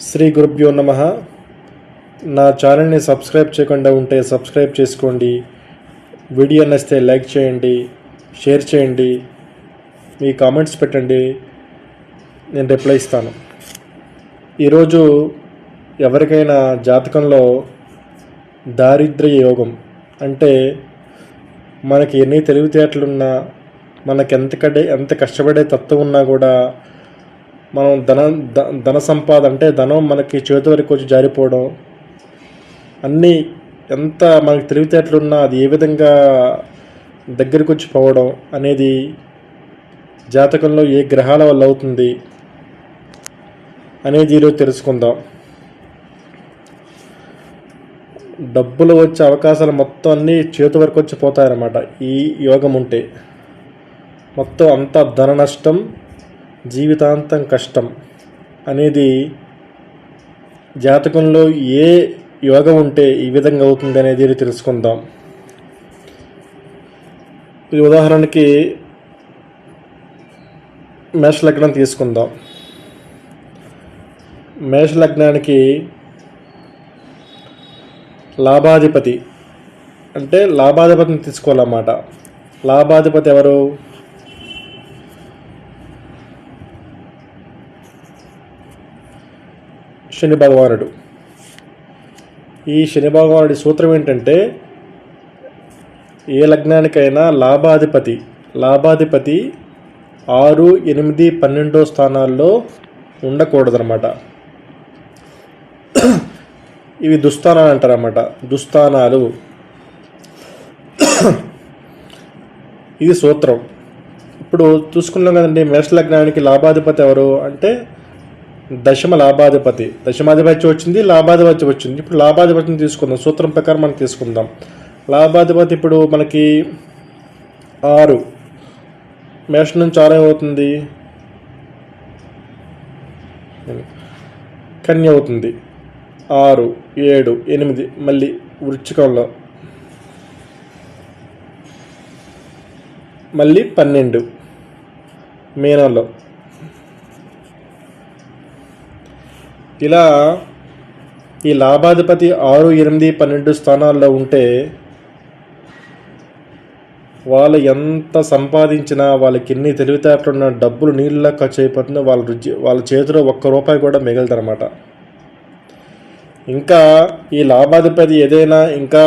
శ్రీ గురుభ్యో నమః. నా ఛానల్ని సబ్స్క్రైబ్ చేయకుండా ఉంటే సబ్స్క్రైబ్ చేసుకోండి. వీడియో నచ్చితే లైక్ చేయండి, షేర్ చేయండి, మీ కామెంట్స్ పెట్టండి, నేను రిప్లై ఇస్తాను. ఈరోజు ఎవరికైనా జాతకంలో దారిద్ర్య యోగం అంటే మనకి ఎన్ని తెలివితేటలున్నా, మనకి ఎంత కష్టపడే తత్వం ఉన్నా కూడా మనం ధన సంపాదన అంటే ధనం మనకి చేతి వరకు వచ్చి జారిపోవడం, అన్నీ ఎంత మనకి తెలివితేటలున్నా అది ఏ విధంగా దగ్గరికి వచ్చి పోవడం అనేది జాతకంలో ఏ గ్రహాల వల్ల అవుతుంది అనేది ఈరోజు తెలుసుకుందాం. డబ్బులు వచ్చే అవకాశాలు మొత్తం అన్నీ చేతి వరకు వచ్చి పోతాయన్నమాట. ఈ యోగం ఉంటే మొత్తం అంతా ధన నష్టం, జీవితాంతం కష్టం అనేది జాతకంలో ఏ యోగం ఉంటే ఈ విధంగా అవుతుంది అనేది తెలుసుకుందాం. ఇది ఉదాహరణకి మేష లగ్నం తీసుకుందాం. మేష లగ్నానికి లాభాధిపతి అంటే లాభాధిపతిని తీసుకోవాలన్నమాట. లాభాధిపతి ఎవరు? శని భగవానుడు. ఈ శని భగవానుడి సూత్రం ఏంటంటే ఏ లగ్నానికైనా లాభాధిపతి 6, 8, 12 స్థానాల్లో ఉండకూడదన్నమాట. ఇవి దుస్థానాలు అంటారన్నమాట. దుస్థానాలు. ఇది సూత్రం. ఇప్పుడు చూసుకున్నాం కదండి, మేష లగ్నానికి లాభాధిపతి ఎవరు అంటే దశమ లాభాధిపతి. దశమాధిపత్యం వచ్చింది, లాభాధిపత్యం వచ్చింది. ఇప్పుడు లాభాధిపతిని తీసుకుందాం. సూత్రం ప్రకారం మనం తీసుకుందాం. లాభాధిపతి ఇప్పుడు మనకి 6, మేషం నుంచి 6 అవుతుంది, కన్య అవుతుంది. 6, 7, 8 మళ్ళీ వృశ్చికంలో, మళ్ళీ 12 మీనంలో. ఇలా ఈ లాభాధిపతి 6, 8, 12 స్థానాల్లో ఉంటే వాళ్ళు ఎంత సంపాదించినా, వాళ్ళకి ఎన్ని తెలివితేటలున్న డబ్బులు నీళ్ళ ఖర్చు అయిపోతుందో వాళ్ళ చేతిలో ₹1 కూడా మిగలదన్నమాట. ఇంకా ఈ లాభాధిపతి ఏదైనా ఇంకా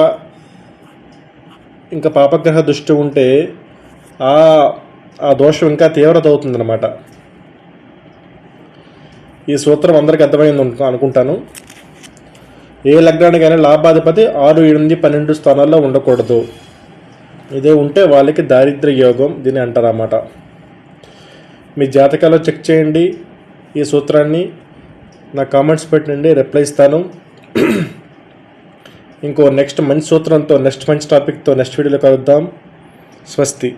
పాపగ్రహ దృష్టి ఉంటే ఆ దోషం ఇంకా తీవ్రత అవుతుందన్నమాట. ఈ సూత్రం అందరికీ అర్థమైంది అనుకుంటాను. ఏ లగ్నానికైనా లాభాధిపతి 6, 8, 12 స్థానాల్లో ఉండకూడదు. ఇదే ఉంటే వాళ్ళకి దారిద్ర్య యోగం దీన్ని అంటారన్నమాట. మీ జాతకాల్లో చెక్ చేయండి ఈ సూత్రాన్ని. నా కామెంట్స్ పెట్టండి, రిప్లై ఇస్తాను. ఇంకో నెక్స్ట్ మంచి సూత్రంతో, నెక్స్ట్ మంచి టాపిక్తో నెక్స్ట్ వీడియోలో కలుద్దాం. స్వస్తి.